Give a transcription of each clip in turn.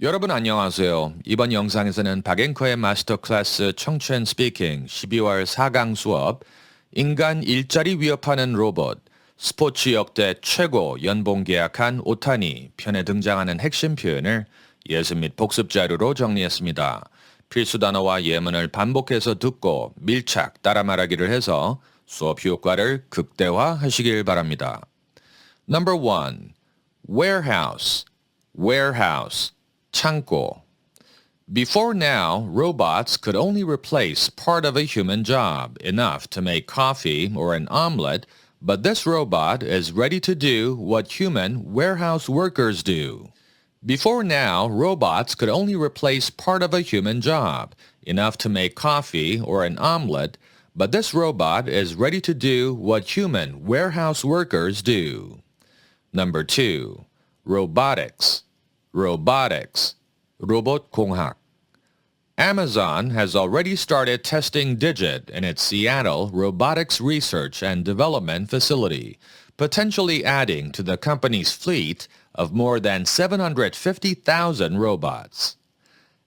여러분 안녕하세요. 이번 영상에서는 박앵커의 마스터클래스 청취 스피킹 12월 4강 수업 인간 일자리 위협하는 로봇 스포츠 역대 최고 연봉 계약한 오타니 편에 등장하는 핵심 표현을 예습 및 복습 자료로 정리했습니다. 필수 단어와 예문을 반복해서 듣고 밀착 따라 말하기를 해서 수업 효과를 극대화하시길 바랍니다. Number 1. Warehouse. 창고. Before now, robots could only replace part of a human job, enough to make coffee or an omelet, but this robot is ready to do what human warehouse workers do. Before now, robots could only replace part of a human job, enough to make coffee or an omelet, but this robot is ready to do what human warehouse workers do. Number 2. Robotics. 로봇 공학. Amazon has already started testing Digit in its Seattle Robotics Research and Development Facility, potentially adding to the company's fleet of more than 750,000 robots.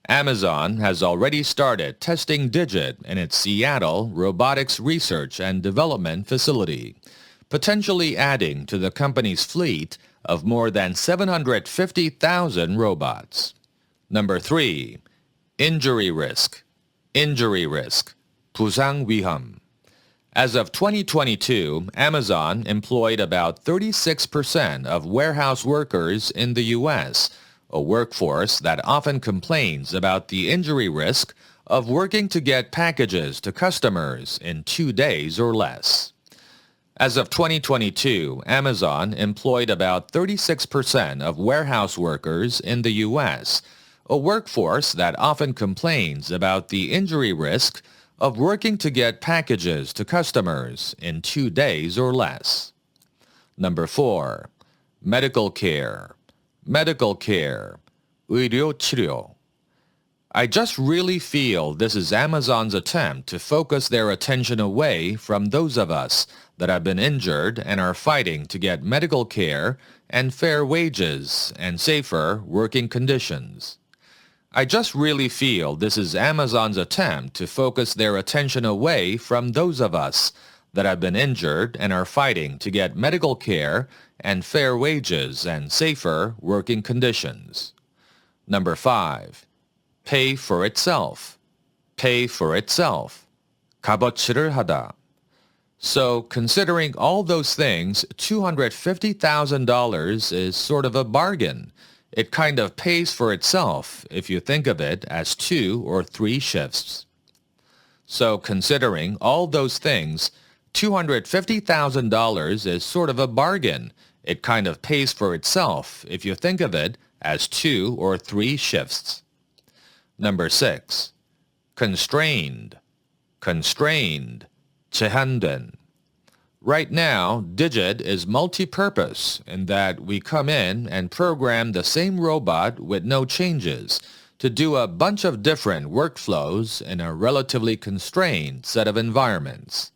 Amazon has already started testing Digit in its Seattle Robotics Research and Development Facility, potentially adding to the company's fleet of more than 750,000 robots. Number 3. Injury risk. 부상 위험. As of 2022, Amazon employed about 36% of warehouse workers in the U.S., a workforce that often complains about the injury risk of working to get packages to customers in 2 days or less. As of 2022, Amazon employed about 36% of warehouse workers in the U.S., a workforce that often complains about the injury risk of working to get packages to customers in 2 days or less. Number 4. Medical care. 의료 치료. I just really feel this is Amazon's attempt to focus their attention away from those of us that have been injured and are fighting to get medical care and fair wages and safer working conditions. I just really feel this is Amazon's attempt to focus their attention away from those of us that have been injured and are fighting to get medical care and fair wages and safer working conditions. Number 5. Pay for itself. 값어치를 하다. So, considering all those things, $250,000 is sort of a bargain. It kind of pays for itself if you think of it as 2 or 3 shifts. So, considering all those things, $250,000 is sort of a bargain. It kind of pays for itself if you think of it as 2 or 3 shifts. Number 6. Constrained. 제한된. Right now, Digit is multi-purpose in that we come in and program the same robot with no changes to do a bunch of different workflows in a relatively constrained set of environments.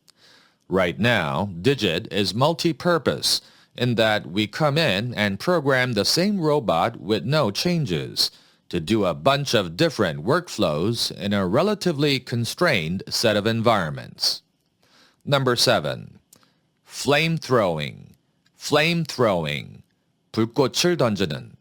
Right now, Digit is multi-purpose in that we come in and program the same robot with no changes to do a bunch of different workflows in a relatively constrained set of environments. Number 7. Flamethrowing. 불꽃을 던지는.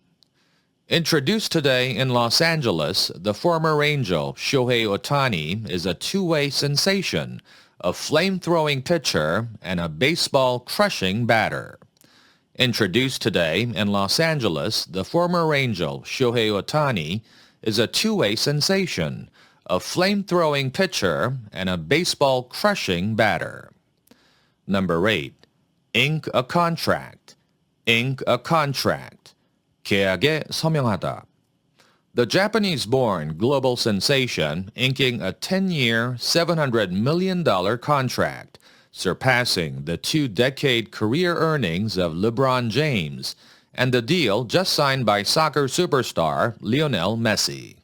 Introduced today in Los Angeles, the former Angel Shohei Ohtani is a two-way sensation, a flame-throwing pitcher and a baseball-crushing batter. Introduced today in Los Angeles, the former Angel Shohei Ohtani is a two-way sensation, a flame-throwing pitcher and a baseball-crushing batter. Number 8. Ink a contract. 계약에 서명하다. The Japanese-born global sensation inking a 10-year, $700 million contract, surpassing the 2-decade career earnings of LeBron James and the deal just signed by soccer superstar Lionel Messi.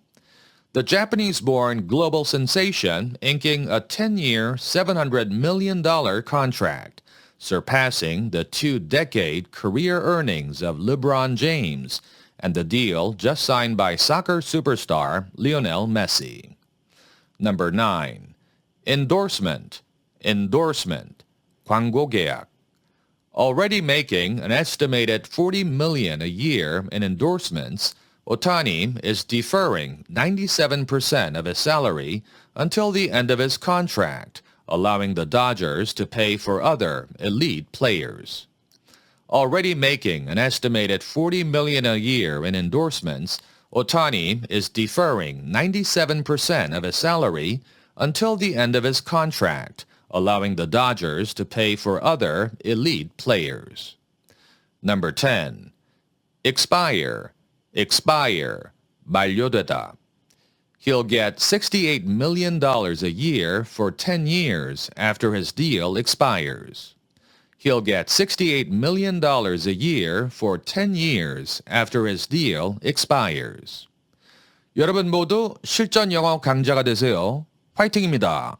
The Japanese-born global sensation inking a 10-year, $700 million contract, surpassing the 2-decade career earnings of LeBron James and the deal just signed by soccer superstar Lionel Messi. Number 9. Endorsement, 광고 계약. Already making an estimated $40 million a year in endorsements, Ohtani is deferring 97% of his salary until the end of his contract, allowing the Dodgers to pay for other elite players. Already making an estimated $40 million a year in endorsements, Ohtani is deferring 97% of his salary until the end of his contract, allowing the Dodgers to pay for other elite players. Number 10. Expire, 만료되다. He'll get $68 million a year for 10 years after his deal expires. He'll get $68 million a year for 10 years after his deal expires. 여러분 모두 실전 영어 강자가 되세요. 화이팅입니다.